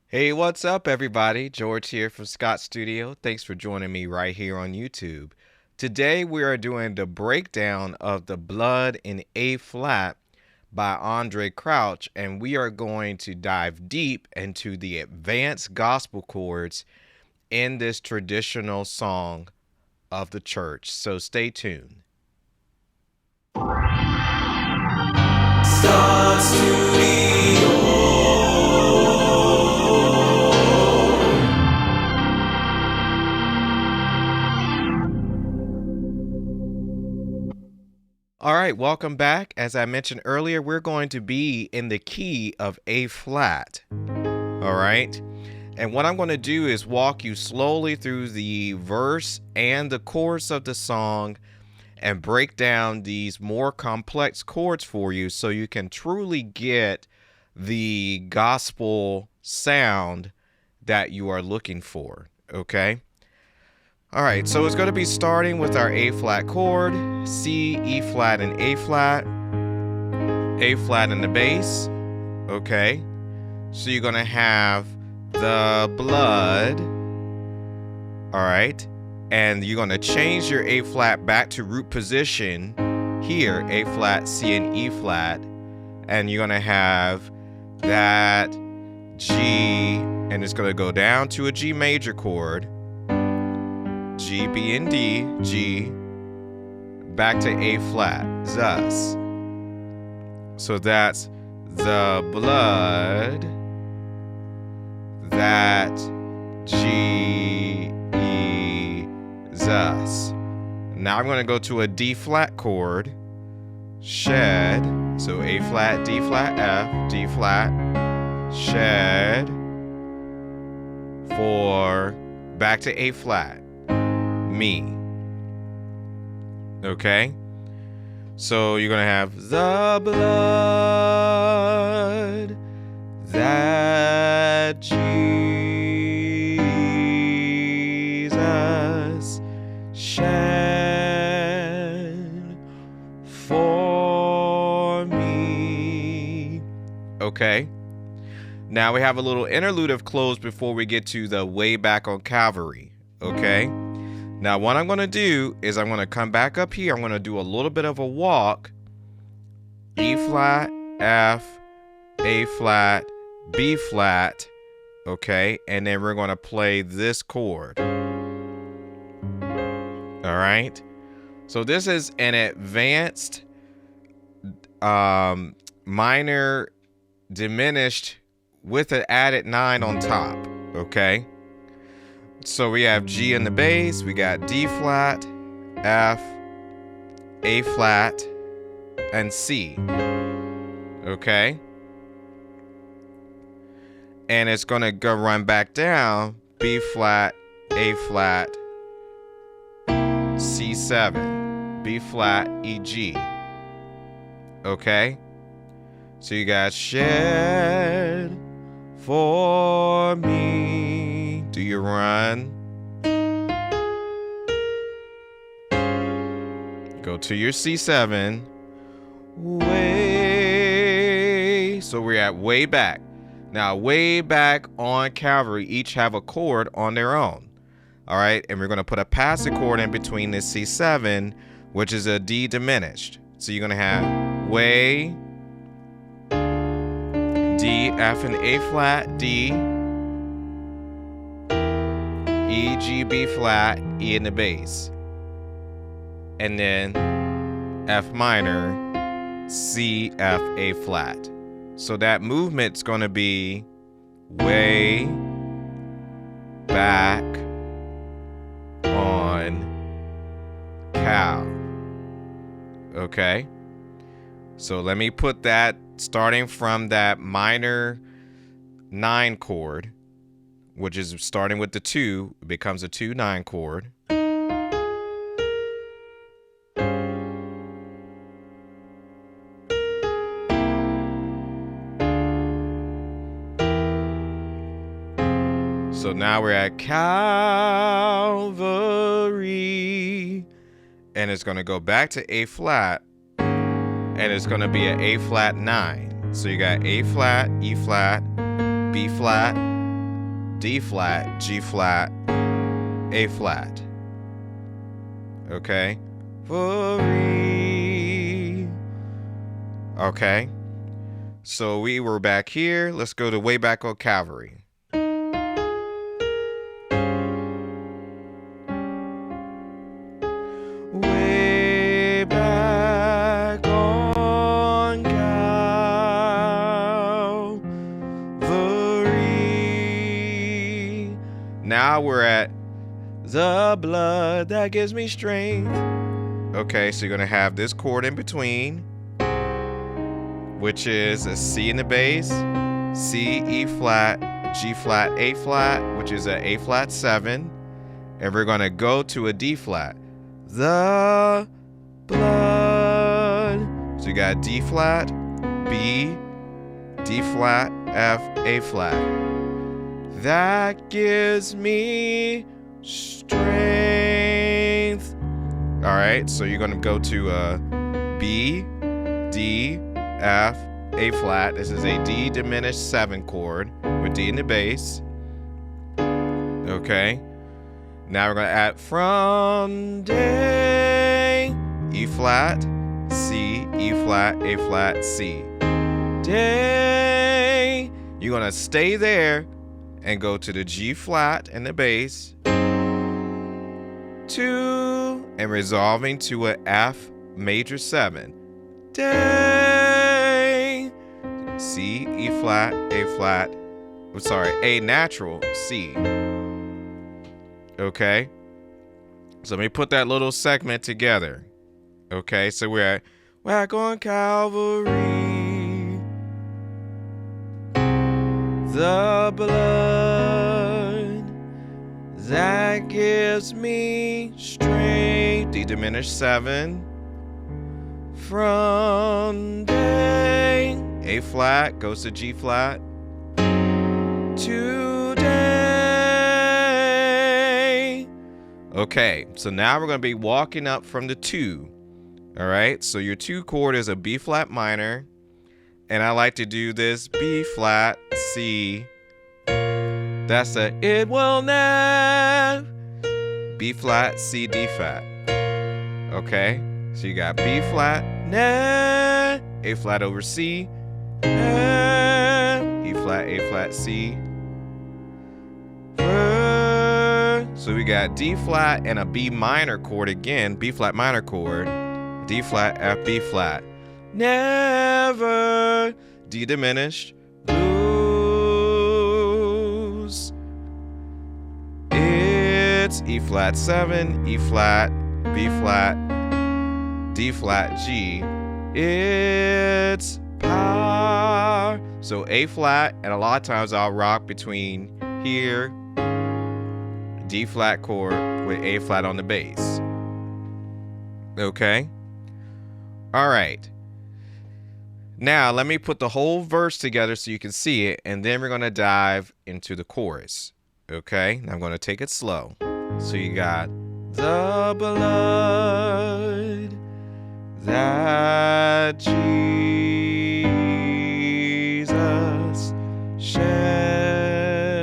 Hey, what's up, everybody? George here from Scott Studio. Thanks for joining me right here on YouTube. Today we are doing the breakdown of the Blood in A flat by Andraé Crouch, and we are going to dive deep into the advanced gospel chords in this traditional song of the church. So stay tuned. Scott Studio. All right, welcome back. As I mentioned earlier, we're going to be in the key of A flat. All right. And what I'm going to do is walk you slowly through the verse and the chorus of the song and break down these more complex chords for you so you can truly get the gospel sound that you are looking for. Okay. All right, so it's going to be starting with our A flat chord, C, E flat, and A flat in the bass. Okay, so you're going to have the blood. All right, and you're going to change your A flat back to root position here, A flat, C, and E flat, and you're going to have that G, and it's going to go down to a G major chord. G, B, and D, G, back to A flat, thus. So that's the blood, that G, E, thus. Now I'm going to go to a D flat chord, shed, so A flat, D flat, F, D flat, shed, for back to A flat. Me. Okay, so you're gonna have the blood that Jesus shed for me. Okay, now we have a little interlude of close before we get to the way back on Calvary. Okay, now what I'm going to do is I'm going to come back up here. I'm going to do a little bit of a walk. E flat, F, A flat, B flat. Okay, and then we're going to play this chord. All right. So this is an advanced minor diminished with an added 9 on top. Okay. So we have G in the bass, we got D flat, F, A flat, and C. Okay? And it's going to go run back down, B flat, A flat, C7, B flat, E, G. Okay? So you got shed for me. Do you run? Go to your C7. Way. So we're at way back. Now, way back on Calvary, each have a chord on their own. All right. And we're going to put a passive chord in between this C7, which is a D diminished. So you're going to have way, D, F, and A flat, D, E, G, B flat, E in the bass. And then F minor, C, F, A flat. So that movement's going to be way back on Cal. Okay? So let me put that starting from that minor 9 chord, which is starting with the 2, it becomes a 2-9 chord. So now we're at Calvary, and it's going to go back to A flat, and it's going to be an A flat 9. So you got A flat, E flat, B flat, D flat, G flat, A flat. Okay? For re. Okay? So we were back here. Let's go to way back on Calvary. Way back on Calvary. Now we're at the blood that gives me strength. Okay, so you're going to have this chord in between, which is a C in the bass, C, E flat, G flat, A flat, which is a A flat 7, and we're going to go to a D flat. The blood. So you got D flat, B, D flat, F, A flat. That gives me strength. All right, so you're going to go to B, D, F, A flat. This is a D diminished 7 chord with D in the bass. Okay. Now we're going to add from day, E flat, C, E flat, A flat, C. Day. You're going to stay there and go to the G flat and the bass. 2 and resolving to a F major 7. Day. C, E flat, A flat. I'm sorry, A natural, C. Okay. So let me put that little segment together. Okay, so we're at back on Calvary. The blood that gives me strength. D diminished 7. From day. A flat goes to G flat. Today. Okay, so now we're going to be walking up from the 2. All right, so your 2 chord is a B flat minor. And I like to do this B flat, C. That's a it will never. B flat, C, D flat. Okay, so you got B flat, ne, A flat over C, E flat, A flat, C. So we got D flat and a B minor chord again, B flat minor chord, D flat, F, B flat. Never D diminished, lose. It's E flat 7, E flat, B flat, D flat, G. It's power. So A flat, and a lot of times I'll rock between here, D flat chord with A flat on the bass. Okay? All right. Now, let me put the whole verse together so you can see it, and then we're going to dive into the chorus. Okay? Now I'm going to take it slow. So you got the blood that Jesus shed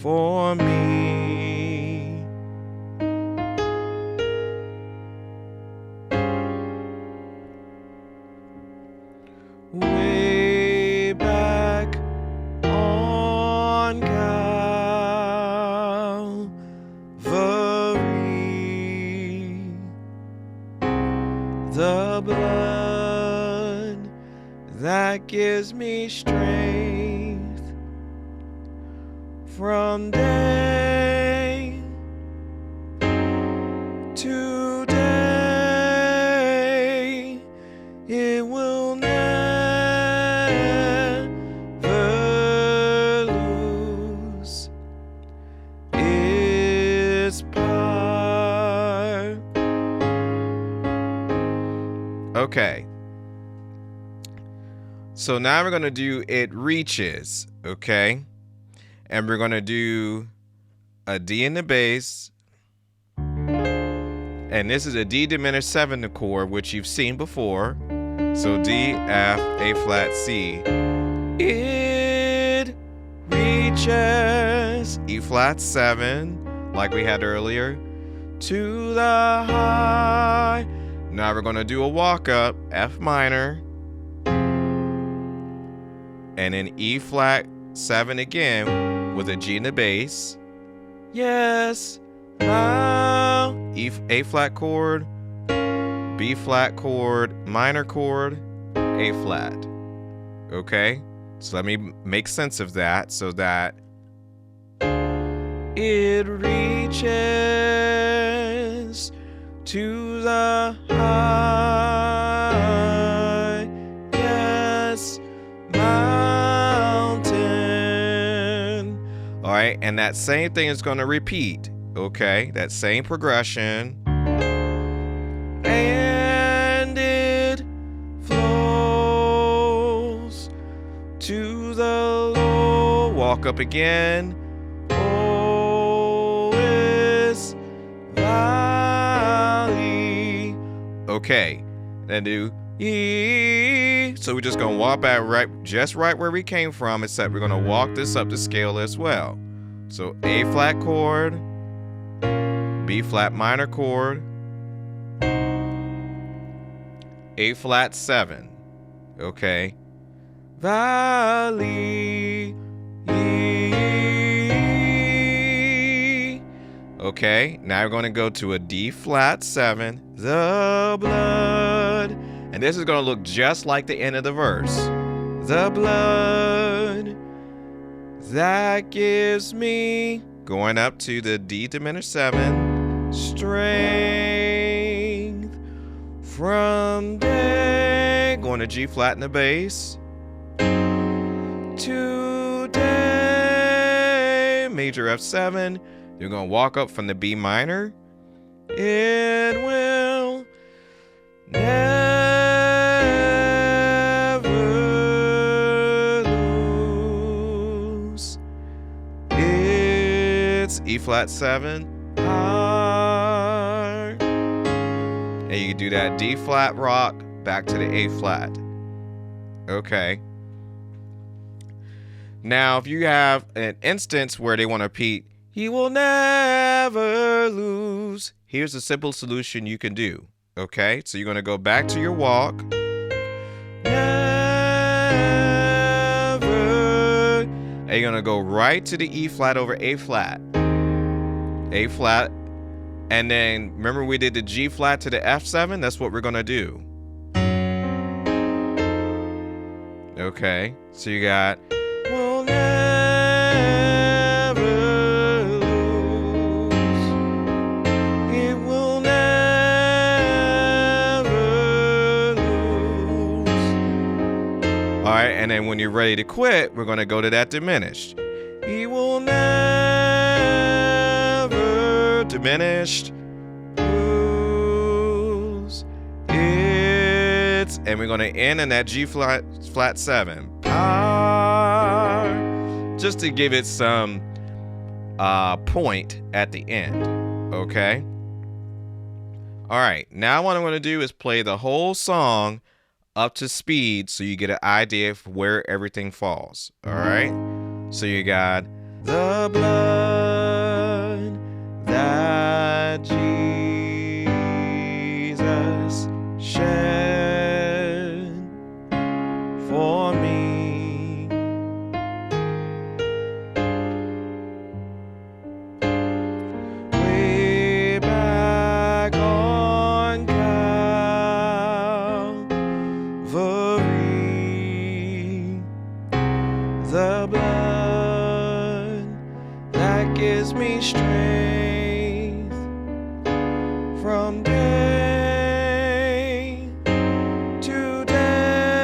for me. Way back on Calvary, the blood that gives me strength from day to day. It will never lose its power. Okay. So now we're going to do It Reaches, okay? And we're going to do a D in the bass. And this is a D diminished 7 chord, which you've seen before. So D, F, A flat, C. It reaches reaches E flat 7, like we had earlier, to the high. Now we're going to do a walk up, F minor, and then E flat 7 again with a G in the bass. Yes, now A flat chord, B flat chord, minor chord, A flat. Okay, so let me make sense of that so that it reaches to the highest mountain. All right, and that same thing is going to repeat. Okay, that same progression. And it flows to the low. Walk up again. Oh, it's valley. Okay, then do E. So we're just gonna walk back just right where we came from, except we're gonna walk this up the scale as well. So A flat chord, B flat minor chord, A flat 7. Okay. Valley. Okay, now we're going to go to a D flat 7. The blood. And this is going to look just like the end of the verse. The blood that gives me, going up to the D diminished 7, strength from day, going to G flat in the bass, today, major F7. You're going to walk up from the B minor. It will never lose. It's E flat 7 heart. And you can do that D flat rock back to the A flat. Okay. Now, if you have an instance where they want to repeat, he will never lose, here's a simple solution you can do. Okay, so you're going to go back to your walk. Never. And you're going to go right to the E flat over A flat. A flat. And then, remember we did the G flat to the F7? That's what we're going to do. Okay, so you got, we'll never lose. It will never lose. All right, and then when you're ready to quit, we're going to go to that diminished. He will never diminished lose. It's, and we're going to end in that G flat 7. Just to give it some point at the end. Okay. All right. Now what I'm going to do is play the whole song up to speed so you get an idea of where everything falls. All right. So you got the blood that Jesus shed for me. Way back on Calvary, the blood that gives me strength from day to day.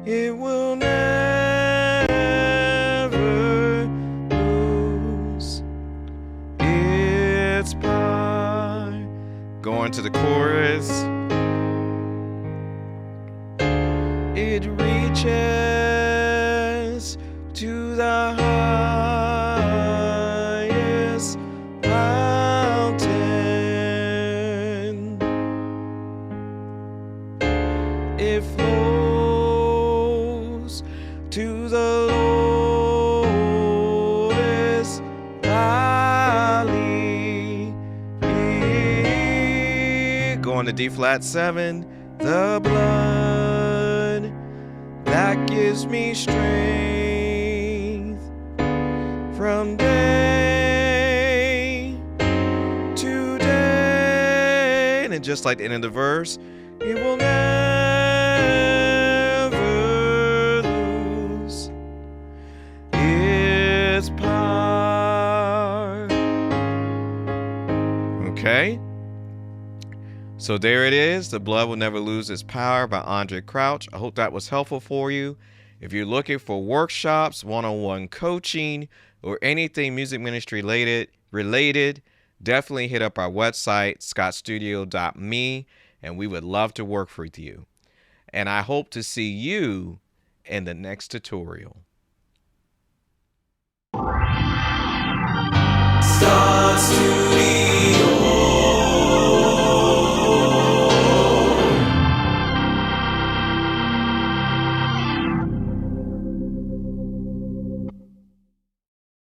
It will never lose its power. Going to the chorus. It reaches to the highest mountain. It flows to the lowest on to D flat 7. The blood that gives me strength from day to day. And then just like the end of the verse, it will never lose its power. Okay? So there it is. The Blood Will Never Lose Its Power by Andraé Crouch. I hope that was helpful for you. If you're looking for workshops, one-on-one coaching, or anything music ministry related, definitely hit up our website, scottstudio.me, and we would love to work with you. And I hope to see you in the next tutorial. Scott Studio.